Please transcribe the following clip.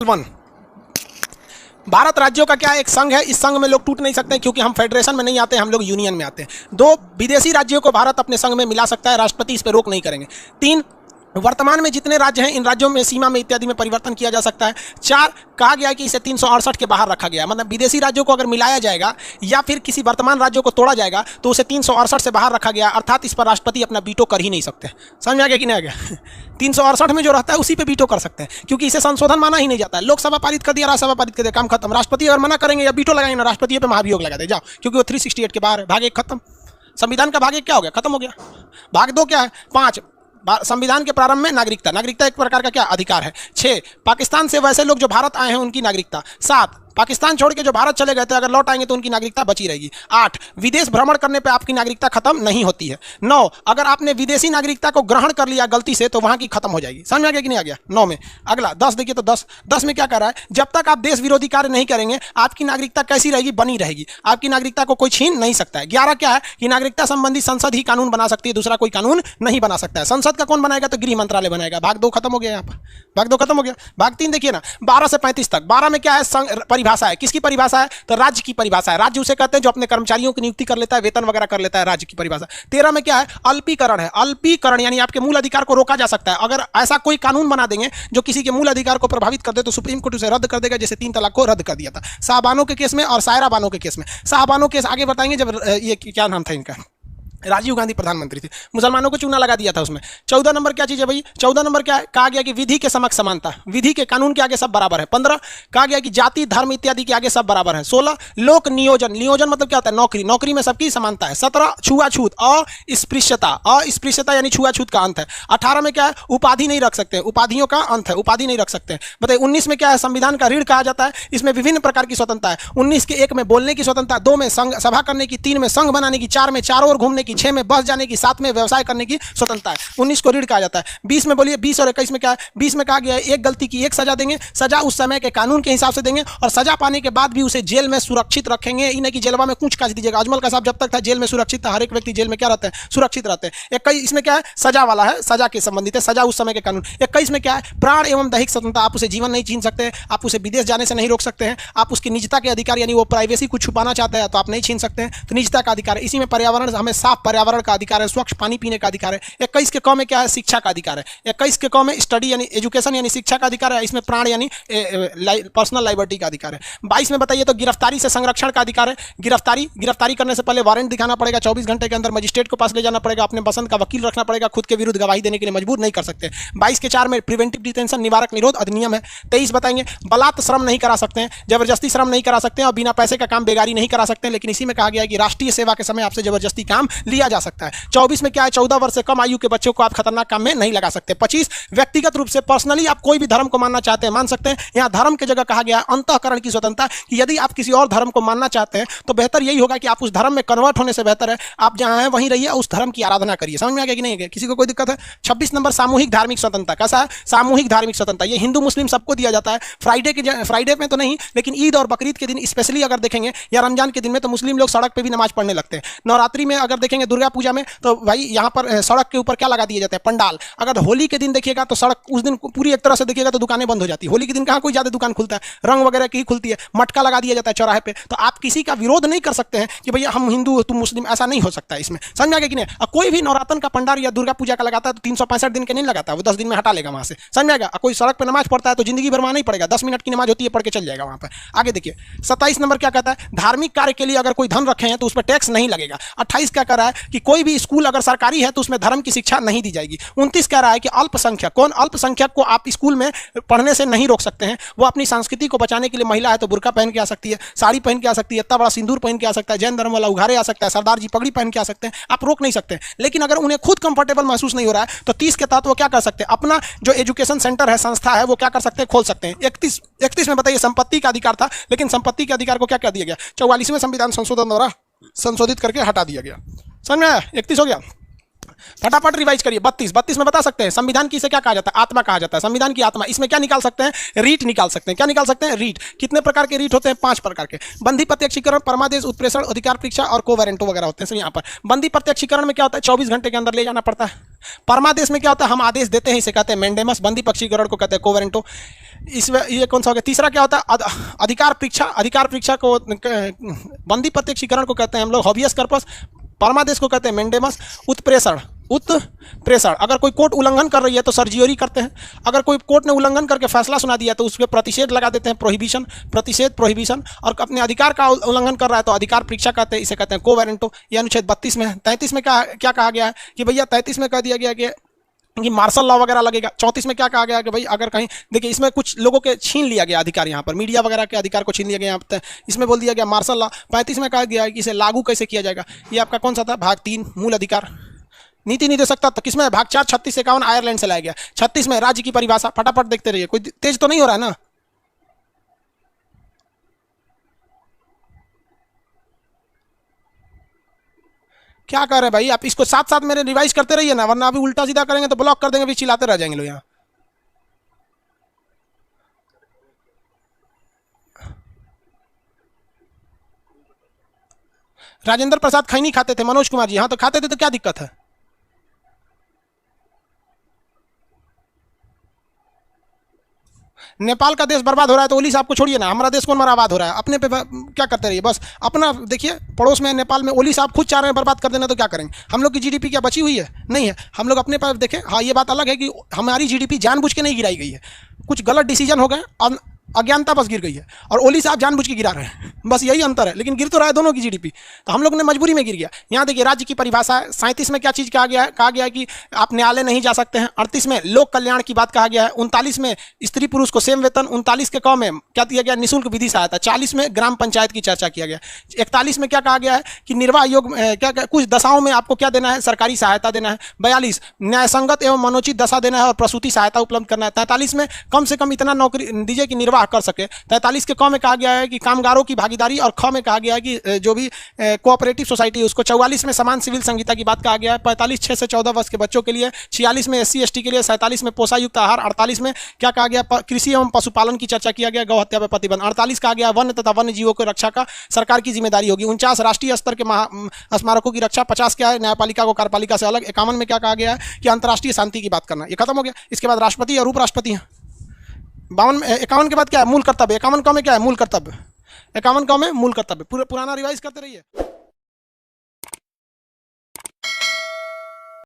One, Bharat राज्यों का क्या एक संघ है। इस संघ में लोग टूट नहीं सकते क्योंकि हम फेडरेशन में नहीं आते, हम लोग यूनियन में आते हैं। 2, विदेशी राज्यों को भारत अपने संघ में मिला सकता है, राष्ट्रपति इस पर रोक नहीं करेंगे। 3, वर्तमान में जितने राज्य हैं इन राज्यों में सीमा में इत्यादि में परिवर्तन किया जा सकता है। 4, कहा गया है कि इसे 368 के बाहर रखा गया, मतलब विदेशी राज्यों को अगर मिलाया जाएगा या फिर किसी वर्तमान राज्यों को तोड़ा जाएगा तो उसे 368 से बाहर रखा गया, अर्थात इस पर राष्ट्रपति अपना वीटो कर ही नहीं सकते। समझ में आ गया कि नहीं आ गया? 368 में जो रहता है उसी पे वीटो कर सकते हैं, क्योंकि इसे संशोधन माना ही नहीं जाता है। लोकसभा पारित कर दिया, राज्यसभा पारित कर दिया, काम खत्म। राष्ट्रपति अगर मना करेंगे या वीटो लगाएंगे ना, राष्ट्रपति पे महाभियोग लगा दे जाओ, क्योंकि वो 368 के बाहर है। भाग 1 खत्म, संविधान का भाग 1 क्या हो गया? खत्म हो गया। भाग 2 क्या है? 5, संविधान के प्रारंभ में नागरिकता, नागरिकता एक प्रकार का क्या अधिकार है। 6, पाकिस्तान से वैसे लोग जो भारत आए हैं उनकी नागरिकता। 7, पाकिस्तान छोड़ के जो भारत चले गए थे अगर लौट आएंगे तो उनकी नागरिकता बची रहेगी। 8, विदेश भ्रमण करने पे आपकी नागरिकता खत्म नहीं होती है। 9, अगर आपने विदेशी नागरिकता को ग्रहण कर लिया गलती से तो वहां की खत्म हो जाएगी। समझ में आ गया कि नहीं आ गया? 9 में। अगला 10 देखिए तो 10 में क्या कर रहा है? जब तक आप देश विरोधी कार्य नहीं करेंगे आपकी नागरिकता कैसी रहेगी? बनी रहेगी, आपकी नागरिकता को कोई छीन नहीं सकता है। 11 क्या है कि नागरिकता संबंधी संसद ही कानून बना सकती है, दूसरा कोई कानून नहीं बना सकता है। संसद का कौन बनाएगा? तो गृह मंत्रालय बनाएगा। भाग 2 खत्म हो गया, यहाँ पर भाग 2 खत्म हो गया। भाग 3 देखिए ना, 12 से 35 तक। 12 में क्या है? परिभाषा है। किसकी परिभाषा है? तो राज्य की परिभाषा है। राज्य उसे कहते हैं जो अपने कर्मचारियों की नियुक्ति कर लेता है, वेतन वगैरह कर लेता है, राज्य की परिभाषा। 13 में क्या है? अल्पीकरण है। अल्पीकरण यानी आपके मूल अधिकार को रोका जा सकता है। अगर ऐसा कोई कानून बना देंगे जो किसी के मूल अधिकार को प्रभावित कर दे तो सुप्रीम कोर्ट उसे रद्द कर देगा, जैसे 3 तलाक को रद्द कर दिया था शाहबानों के केस में और सायरा बानो के केस में। शाहबानो केस आगे बताएंगे, जब ये क्या नाम था इनका, राजीव गांधी प्रधानमंत्री थे, मुसलमानों को चूना लगा दिया था उसमें। 14 नंबर क्या चीज है भाई? 14 नंबर क्या है? कहा गया कि विधि के समक्ष समानता, विधि के कानून के आगे सब बराबर है। 15, कहा गया कि जाति धर्म इत्यादि के आगे सब बराबर है। 16, लोक नियोजन, नियोजन मतलब क्या होता है? नौकरी, नौकरी में सबकी समानता है। 17, छुआछूत, अस्पृश्यता, अस्पृश्यता यानी छुआछूत का अंत है। 18 में क्या है? उपाधि नहीं रख सकते, उपाधियों का अंत है, उपाधि नहीं रख सकते। बताइए 19 में क्या है? संविधान का ऋण कहा जाता है, इसमें विभिन्न प्रकार की स्वतंत्रता है। 19 के 1 में बोलने की स्वतंत्रता, 2 में सभा करने की, 3 में संघ बनाने की, 4 में चारों ओर घूमने की, 6 में बस जाने की, 7 में व्यवसाय करने की स्वतंत्रता है। 19 को ऋण कहा जाता है। 20 में बोलिए, 20 और 21 में क्या है? 20 में कहा गया है एक गलती की एक सजा देंगे, सजा उस समय के कानून के हिसाब से देंगे और सजा पाने के बाद भी उसे जेल में सुरक्षित रखेंगे, इन्हें की जेलवा में कुछ काज दीजिएगा। अजमल का साहब जब तक था जेल में सुरक्षित था, हर एक व्यक्ति जेल में क्या रहते हैं? सुरक्षित रहते हैं। 21 इसमें क्या है? सजा वाला है, सजा के संबंधित है, सजा उस समय के कानून। 21 में क्या है? प्राण एवं दैहिक स्वतंत्रता, आप उसे जीवन नहीं छीन सकते, आप उसे विदेश जाने से नहीं रोक सकते हैं, आप उसकी निजता के अधिकार यानी वो प्राइवेसी को छुपाना चाहते हैं तो आप नहीं छीन सकते हैं, तो निजता का अधिकार है। इसी में पर्यावरण, हमें साफ पर्यावरण का अधिकार है, स्वच्छ पानी पीने का अधिकार है। 21 के क में क्या है? शिक्षा का अधिकार है। 21 के क में स्टडी यानी एजुकेशन यानी शिक्षा का अधिकार है, इसमें प्राण यानी पर्सनल लाइबर्टी का अधिकार है। 22 में बताइए तो गिरफ्तारी से संरक्षण का अधिकार है। गिरफ्तारी करने से पहले वारंट दिखाना पड़ेगा, 24 घंटे के अंदर मजिस्ट्रेट को पास ले जाना पड़ेगा, अपने पसंद का वकील रखना पड़ेगा, खुद के विरुद्ध गवाही देने के लिए मजबूर नहीं कर सकते। 22 के 4 में प्रिवेंटिव डिटेंशन निवारक निरोध अधिनियम है। 23 बताएंगे बलात् श्रम नहीं करा सकते हैं, जबरदस्ती श्रम नहीं करा सकते हैं और बिना पैसे का काम बेगारी नहीं करा सकते हैं, लेकिन इसी में कहा गया है कि राष्ट्रीय सेवा के समय आपसे जबरदस्ती काम लिया जा सकता है। 24 में क्या है? 14 वर्ष से कम आयु के बच्चों को आप खतरनाक काम में नहीं लगा सकते। 25 व्यक्तिगत रूप से पर्सनली आप कोई भी धर्म को मानना चाहते हैं मान सकते हैं। यहाँ धर्म की जगह कहा गया अंतःकरण की स्वतंत्रता, कि यदि आप किसी और धर्म को मानना चाहते हैं तो बेहतर यही होगा कि आप उस धर्म में कन्वर्ट होने से बेहतर है आप जहां हैं वहीं रहिए, उस धर्म की आराधना करिए। समझ में आ गया कि नहीं? किसी को कोई दिक्कत है? 26 नंबर सामूहिक धार्मिक स्वतंत्रता, कैसा है? सामूहिक धार्मिक स्वतंत्रता, ये हिंदू मुस्लिम सबको दिया जाता है। फ्राइडे में तो नहीं, लेकिन ईद और बकरीद के दिन स्पेशली अगर देखेंगे या रमजान के दिन में तो मुस्लिम लोग सड़क पे भी नमाज पढ़ने लगते हैं। नवरात्रि में अगर देखेंगे, दुर्गा पूजा में तो भाई यहाँ पर सड़क के ऊपर क्या लगा दिए जाते हैं? पंडाल। अगर होली के दिन देखिएगा तो सड़क उस दिन पूरी एक तरह से देखिएगा तो दुकानें बंद हो जाती है। होली के दिन कहाँ कोई ज्यादा दुकान खुलता है? रंग वगैरह की खुलती है, मटका लगा दिया जाता है चौराहे पे। तो आप किसी का विरोध नहीं कर सकते हैं कि भैया हम हिंदू तुम मुस्लिम, ऐसा नहीं हो सकता है इसमें। समझ में आ गया कि नहीं? कोई भी नवरात्र का पंडाल या दुर्गा पूजा का लगाता है तो 365 दिन के नहीं लगाता, वो 10 दिन में हटा लेगा वहां से। समझ में आएगा? कोई सड़क पर नमाज पढ़ता है तो जिंदगी भर वहां नहीं पड़ेगा, 10 मिनट की नमाज होती है, पढ़ के चल जाएगा वहां पर। आगे देखिए 27 नंबर क्या कहता है? धार्मिक कार्य के लिए अगर कोई धन रखे हैं तो उस पर टैक्स नहीं लगेगा। 28 क्या कह रहा है कि कोई भी स्कूल अगर सरकारी है तो उसमें धर्म की शिक्षा नहीं दी जाएगी। 29 कह रहा है कि अल्पसंख्यक, कौन अल्पसंख्यक को आप स्कूल में पढ़ने से नहीं रोक सकते हैं, वो अपनी संस्कृति को बचाने के लिए महिला है तो बुर्का पहन के आ सकती है, साड़ी पहन के आ सकती है, इतना बड़ा सिंदूर पहन के आ सकता है, जैन धर्म वाला उघारे आ सकता है, सरदार जी पगड़ी पहन के आ सकते हैं, आप रोक नहीं सकते। लेकिन अगर उन्हें खुद कंफर्टेबल महसूस नहीं हो रहा है तो 30 के तहत वो क्या कर सकते हैं? अपना जो एजुकेशन सेंटर है, संस्था है, वो क्या कर सकते हैं? खोल सकते हैं। 31 में बताइए संपत्ति का अधिकार था, लेकिन संपत्ति के अधिकार को क्या कर दिया गया? 44वें संविधान संशोधन द्वारा संशोधित करके हटा दिया गया। समझ में आया? 31 हो गया। फटाफट रिवाइज करिए। 32 में बता सकते हैं संविधान की इसे क्या कहा जाता है? आत्मा कहा जाता है। संविधान की आत्मा, इसमें क्या निकाल सकते हैं? रीट निकाल सकते हैं। क्या निकाल सकते हैं? रीट। कितने प्रकार के रीट होते हैं? 5 प्रकार के। बंदी प्रत्यक्षीकरण, परमादेश, उत्प्रेषण, अधिकार परीक्षा और कोवेरेंटो वगैरह होते हैं। यहाँ पर बंदी प्रत्यक्षीकरण में क्या होता है? 24 घंटे के अंदर ले जाना पड़ता है। परमादेश में क्या होता है, हम आदेश देते हैं, इसे कहते हैं मेंडेमस। बंदी पक्षीकरण को कहते हैं कोवेरेंटो। इसमें ये कौन सा हो गया? तीसरा क्या होता है? अधिकार परीक्षा। अधिकार परीक्षा को बंदी प्रत्यक्षीकरण को कहते हैं हम लोग हॉबियस कर्पस। परमादेश को कहते हैं मेंडेमस। उत्प्रेषण, अगर कोई कोर्ट उल्लंघन कर रही है तो सर्जियोरी करते हैं। अगर कोई कोर्ट ने उल्लंघन करके फैसला सुना दिया तो उस पर प्रतिषेध लगा देते हैं, प्रोहिबिशन, प्रतिषेध, प्रोहिबिशन। और अपने अधिकार का उल्लंघन कर रहा है तो अधिकार परीक्षा कहते हैं, इसे कहते हैं कोवेरेंटो। ये अनुच्छेद 32 में है। 33 में क्या कहा गया है कि भैया 33 में कह दिया गया कि मार्शल लॉ वगैरह लगेगा। 34 में क्या कहा गया कि भाई अगर कहीं देखिए, इसमें कुछ लोगों के छीन लिया गया अधिकार, यहाँ पर मीडिया वगैरह के अधिकार को छीन लिया गया, यहाँ पर इसमें बोल दिया गया मार्शल लॉ। 35 में कहा गया कि इसे लागू कैसे किया जाएगा। ये आपका कौन सा था? भाग 3 मूल अधिकार। नीति निर्देशक तत्व किसमें? भाग 4 36 51 आयरलैंड से लाया गया। 36 में राज्य की परिभाषा। फटाफट देखते रहिए, कोई तेज तो नहीं हो रहा है ना? क्या कर रहे हैं भाई आप? इसको साथ साथ मेरे रिवाइज करते रहिए ना, वरना अभी उल्टा सीधा करेंगे तो ब्लॉक कर देंगे, फिर चिल्लाते रह जाएंगे लोग यहाँ। राजेंद्र प्रसाद खैनी खाते थे, मनोज कुमार जी हाँ तो खाते थे, तो क्या दिक्कत है? नेपाल का देश बर्बाद हो रहा है तो ओली साहब को छोड़िए ना, हमारा देश कौन बर्बाद हो रहा है? अपने पे क्या करते रहिए बस अपना। देखिए पड़ोस में नेपाल में ओली साहब खुद चाह रहे हैं बर्बाद कर देना, तो क्या करेंगे? हम लोग की जीडीपी क्या बची हुई है? नहीं है। हम लोग अपने पर देखें। हाँ ये बात अलग है कि हमारी जीडीपी जानबूझ के नहीं गिराई गई है, कुछ गलत डिसीजन हो गए, अज्ञानता बस गिर गई है, और ओली साहब जानबूझ के गिरा रहे हैं, बस यही अंतर है। लेकिन गिर तो रहा है दोनों की जीडीपी, तो हम लोग ने मजबूरी में गिर गया। यहाँ देखिए राज्य की परिभाषा है। 37 में क्या चीज़ कहा गया है? कहा गया है कि आप न्यायालय नहीं जा सकते हैं। 38 में लोक कल्याण की बात कहा गया है। 39 में स्त्री पुरुष को सेम वेतन। 39 के क में क्या दिया गया? निःशुल्क विधि सहायता। 40 में ग्राम पंचायत की चर्चा किया गया। 41 में क्या कहा गया है कि निर्वाह योग क्या कुछ दशाओं में आपको क्या देना है? सरकारी सहायता देना है। 42 न्यायसंगत एवं मनोचित दशा देना है और प्रसूति सहायता उपलब्ध करना है। 43 में कम से कम इतना नौकरी दीजिए कि निर्वाह कर सके। 43 के क में कहा गया है कि कामगारों की भागीदारी, और ख में कहा गया है कि जो भी कोऑपरेटिव सोसाइटी है उसको। 44 में समान सिविल संहिता की बात कहा गया है। 45 6 से 14 वर्ष के बच्चों के लिए। 46 में SC ST के लिए। 47 में पोषायुक्त आहार। 48 में क्या कहा गया? कृषि एवं पशुपालन की चर्चा किया गया, गौ हत्या पर प्रतिबंध। 48 कहा गया वन्य तथा वन्य जीवों की रक्षा का सरकार की जिम्मेदारी होगी। 49 राष्ट्रीय स्तर के स्मारकों की रक्षा। 50 क्या है? न्यायपालिका को कार्यपालिका से अलग। 51 में क्या कहा गया है कि अंतर्राष्ट्रीय शांति की बात करना। ये खत्म हो गया। इसके बाद राष्ट्रपति और उपराष्ट्रपति हैं। 51 के बाद क्या है? मूल कर्तव्य। 51 क में क्या है? मूल कर्तव्य। 51 क में मूल कर्तव्य। पुराना रिवाइज करते रहिए।